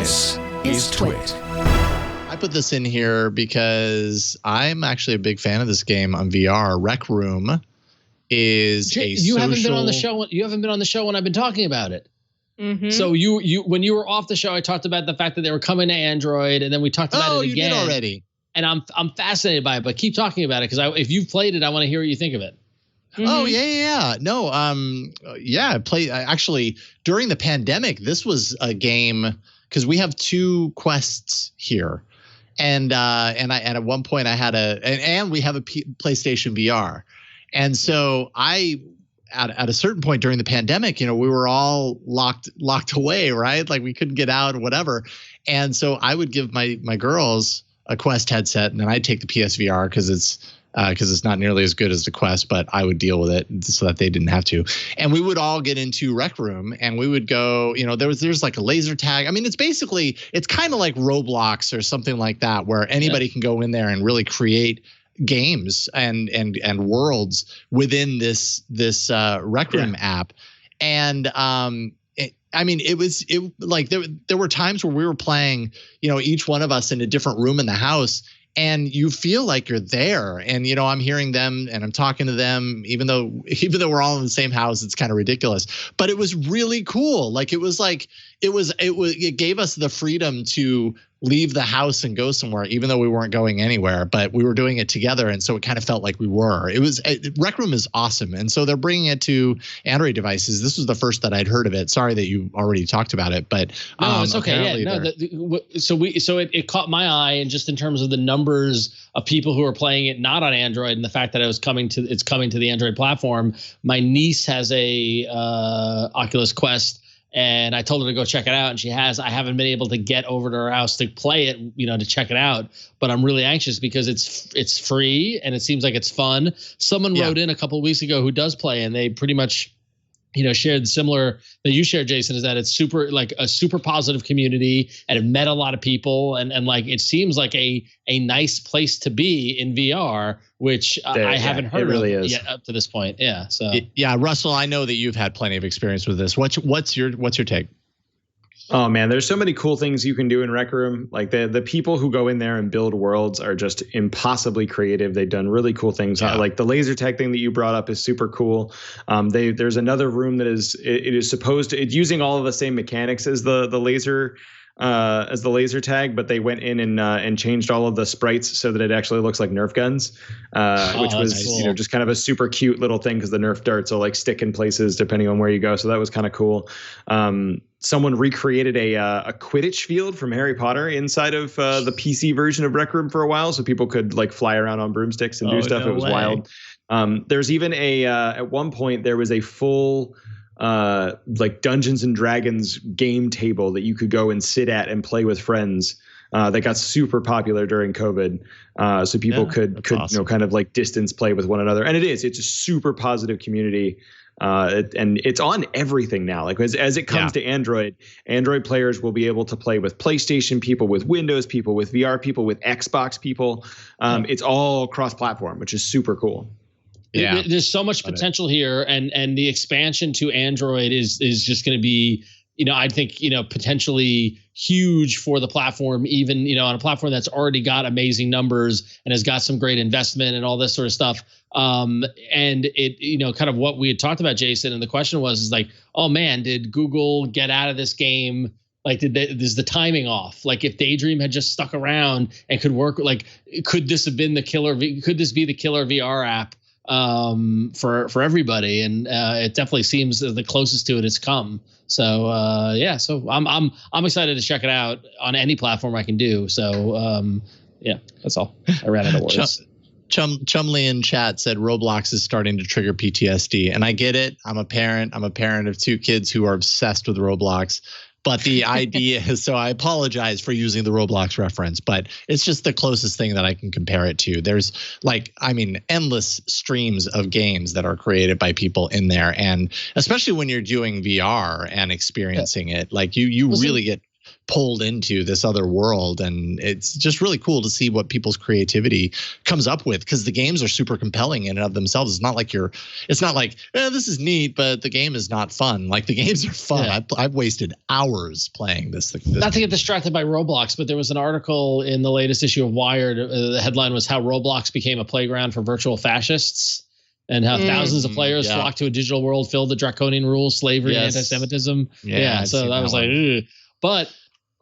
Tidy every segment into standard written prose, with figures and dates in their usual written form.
This is TWiT. I put this in here because I'm actually a big fan of this game on VR. Rec Room is a you social... haven't been on the show. You haven't been on the show when I've been talking about it. Mm-hmm. So you when you were off the show, I talked about the fact that they were coming to Android, and then we talked about it again. You did already. And I'm fascinated by it, but keep talking about it because if you've played it, I want to hear what you think of it. Mm-hmm. Oh yeah. No, I played actually during the pandemic. This was a game because we have 2 quests here, and at one point I had and we have a PlayStation VR, and so at a certain point during the pandemic, we were all locked away, right? Like we couldn't get out or whatever, and so I would give my girls a Quest headset, and then I'd take the PSVR because it's not nearly as good as the Quest, but I would deal with it so that they didn't have to. And we would all get into Rec Room, and we would go. There's like a laser tag. I mean, it's kind of like Roblox or something like that, where anybody can go in there and really create games and worlds within this Rec Room app. And there were times where we were playing, each one of us in a different room in the house, and you feel like you're there. And, I'm hearing them and I'm talking to them, even though we're all in the same house. It's kind of ridiculous, but it was really cool. It gave us the freedom to leave the house and go somewhere, even though we weren't going anywhere, but we were doing it together. And so it kind of felt like we were. Rec Room is awesome. And so they're bringing it to Android devices. This was the first that I'd heard of it. Sorry that you already talked about it, but no, it's okay. Yeah, it caught my eye, and just in terms of the numbers of people who are playing it not on Android, and the fact that it's coming to the Android platform. My niece has a Oculus Quest, and I told her to go check it out, and she has. I haven't been able to get over to her house to play it, to check it out. But I'm really anxious because it's free and it seems like it's fun. Someone wrote in a couple of weeks ago who does play, and they pretty much, shared similar that you shared, Jason, is that it's a super positive community, and it met a lot of people, and it seems like a nice place to be in VR, which I haven't heard really of yet up to this point. Yeah. So Russell, I know that you've had plenty of experience with this. What's your take? Oh man, there's so many cool things you can do in Rec Room. Like the people who go in there and build worlds are just impossibly creative. They've done really cool things. Yeah. Like the laser tag thing that you brought up is super cool. There's another room that it's using all of the same mechanics as the laser tag, but they went in and changed all of the sprites so that it actually looks like Nerf guns, which was cool. Just kind of a super cute little thing because the Nerf darts will stick in places depending on where you go. So that was kind of cool. Someone recreated a Quidditch field from Harry Potter inside of the PC version of Rec Room for a while, so people could fly around on broomsticks and do stuff. It was wild. There's even at one point there was a full Dungeons and Dragons game table that you could go and sit at and play with friends. That got super popular during COVID, so people could awesome. Kind of distance play with one another. And it's a super positive community. And it's on everything now. As it comes to Android players will be able to play with PlayStation people, with Windows people, with VR people, with Xbox people. It's all cross-platform, which is super cool. Yeah, there's so much potential here, and the expansion to Android is just going to be, I think, potentially huge for the platform, even, on a platform that's already got amazing numbers and has got some great investment and all this sort of stuff. And it, kind of what we had talked about, Jason, and the question was oh man, did Google get out of this game? Is the timing off? If Daydream had just stuck around and could work, could this have been the killer? Could this be the killer VR app for everybody? And it definitely seems the closest to it has come. So so I'm excited to check it out on any platform I can do. So that's all. I ran out of words. Chumley in chat said Roblox is starting to trigger PTSD, and I get it. I'm a parent of 2 kids who are obsessed with Roblox. But the idea is, so I apologize for using the Roblox reference, but it's just the closest thing that I can compare it to. There's endless streams of games that are created by people in there. And especially when you're doing VR and experiencing it, you really get pulled into this other world. And it's just really cool to see what people's creativity comes up with, because the games are super compelling in and of themselves. It's not like this is neat, but the game is not fun. Like, the games are fun. Yeah. I've wasted hours playing this. Not to get distracted by Roblox, but there was an article in the latest issue of Wired. The headline was how Roblox became a playground for virtual fascists, and how thousands of players flocked to a digital world filled with draconian rules, slavery, and anti-Semitism. Yeah, so that was like, ugh. But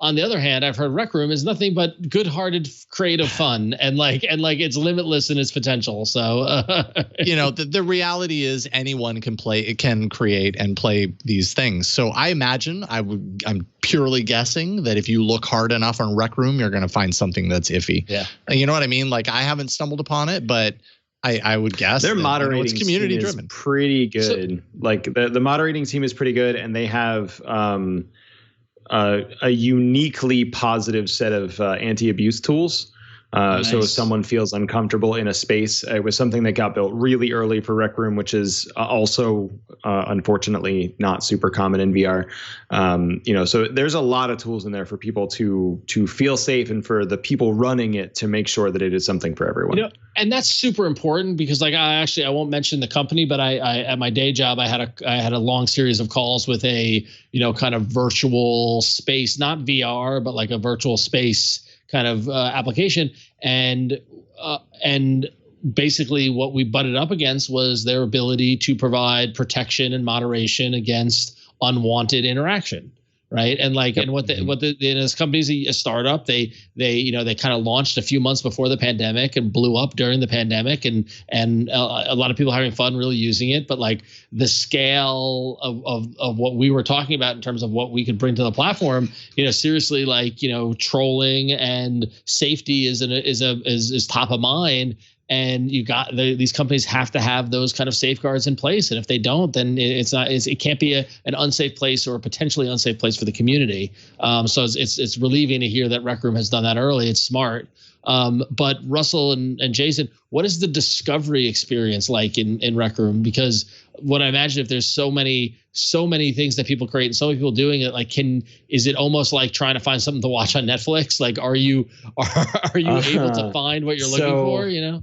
on the other hand, I've heard Rec Room is nothing but good-hearted, creative fun, and like it's limitless in its potential. So the reality is anyone can create and play these things. So I imagine I'm purely guessing that if you look hard enough on Rec Room, you're going to find something that's iffy. Yeah, you know what I mean? Like, I haven't stumbled upon it, but I would guess their moderating it's community driven, is pretty good. So, like the moderating team is pretty good, and they have a uniquely positive set of anti-abuse tools. Nice. So if someone feels uncomfortable in a space, it was something that got built really early for Rec Room, which is also unfortunately not super common in VR. So there's a lot of tools in there for people to feel safe, and for the people running it to make sure that it is something for everyone. And that's super important, because like I won't mention the company, but I at my day job I had a long series of calls with a kind of virtual space, not VR, but like a virtual space kind of application, and basically what we butted up against was their ability to provide protection and moderation against unwanted interaction, right? And like, and this company's a startup. They kind of launched a few months before the pandemic and blew up during the pandemic, and a lot of people having fun really using it. But like, the scale of what we were talking about in terms of what we could bring to the platform, seriously, like, trolling and safety is top of mind. And these companies have to have those kind of safeguards in place, and if they don't, then it can't be an unsafe place, or a potentially unsafe place for the community. So it's relieving to hear that Rec Room has done that early. It's smart. But Russell and Jason, what is the discovery experience like in Rec Room? Because what I imagine, if there's so many things that people create and so many people doing it, like, is it almost like trying to find something to watch on Netflix? Like, are you able to find what you're looking for?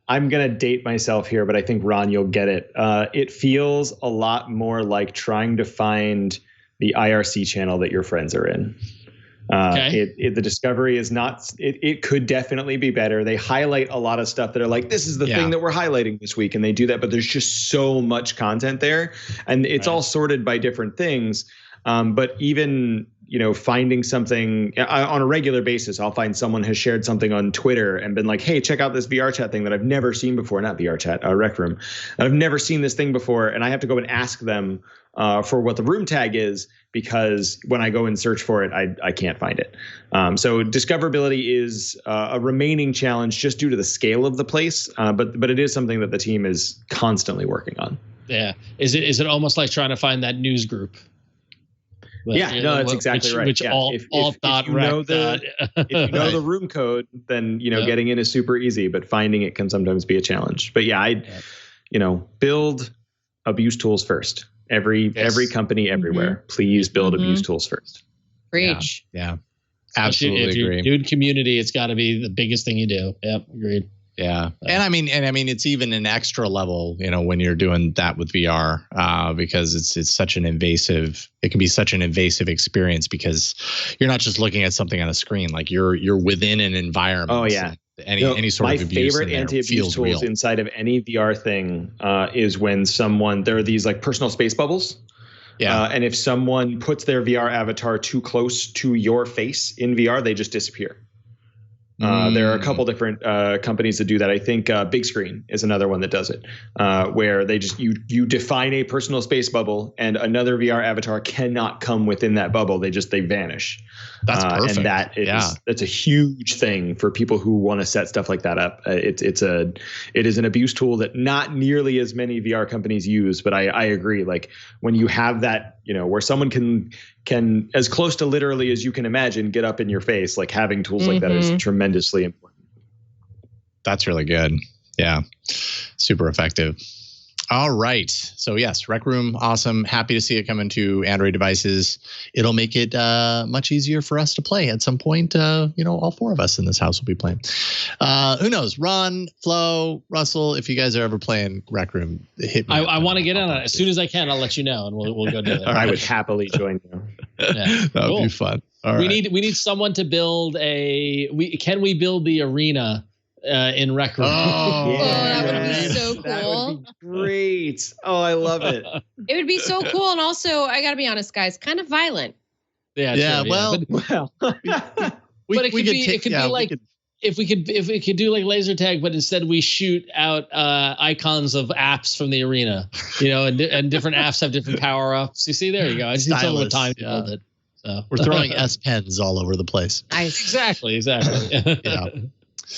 I'm going to date myself here, but I think, Ron, you'll get it. It feels a lot more like trying to find the IRC channel that your friends are in. The discovery is not, it could definitely be better. They highlight a lot of stuff that are like, this is the thing that we're highlighting this week. And they do that, but there's just so much content there, and it's all sorted by different things. But even, finding something on a regular basis, I'll find someone has shared something on Twitter and been like, hey, check out this VR chat thing that I've never seen before. Not VR chat, Rec Room. I've never seen this thing before. And I have to go and ask them for what the room tag is, because when I go and search for it, I can't find it. So discoverability is a remaining challenge just due to the scale of the place. But it is something that the team is constantly working on. Yeah. Is it almost like trying to find that news group? That's exactly right. If you know the room code, then getting in is super easy, but finding it can sometimes be a challenge. But build abuse tools first. Every company everywhere, please build abuse tools first. Preach. Yeah. Absolutely if agree. If you're doing community, it's got to be the biggest thing you do. Yep, agreed. Yeah. And I mean, it's even an extra level, when you're doing that with VR, because it's such an invasive, it can be such an invasive experience, because you're not just looking at something on a screen, like you're within an environment. Oh yeah. Any sort of abuse. My favorite anti-abuse tools inside of any VR thing is when there are these like personal space bubbles. Yeah. And if someone puts their VR avatar too close to your face in VR, they just disappear. There are a couple different companies that do that. I think Big Screen is another one that does it, where they just you define a personal space bubble, and another VR avatar cannot come within that bubble. They vanish. That's perfect. And that's a huge thing for people who want to set stuff like that up. It is an abuse tool that not nearly as many VR companies use, but I agree. Like, when you have that, where someone can as close to literally as you can imagine get up in your face, like, having tools like that is tremendously important. That's really good. Yeah. Super effective. All right. So yes, Rec Room, awesome. Happy to see it coming to Android devices. It'll make it much easier for us to play at some point. All four of us in this house will be playing. Who knows? Ron, Flo, Russell, if you guys are ever playing Rec Room, hit me. I want to get on it as soon as I can. I'll let you know, and we'll go do it. I would happily join you. Yeah, that would be fun. All right. We need someone to build can we build the arena in Rec Room? Oh, that would be so cool. That would be great. Oh, I love it. It would be so cool, and also I got to be honest, guys, kind of violent. Yeah. Well, but it could be like if we could do like laser tag, but instead we shoot out icons of apps from the arena, and different apps have different power ups. You see, there you go. I just need a little time to build it. So we're throwing S Pens all over the place. Exactly. Yeah.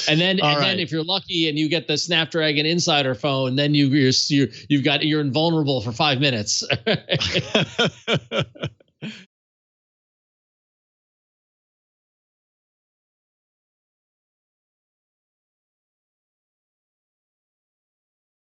And then if you're lucky and you get the Snapdragon Insider phone, then you're invulnerable for 5 minutes.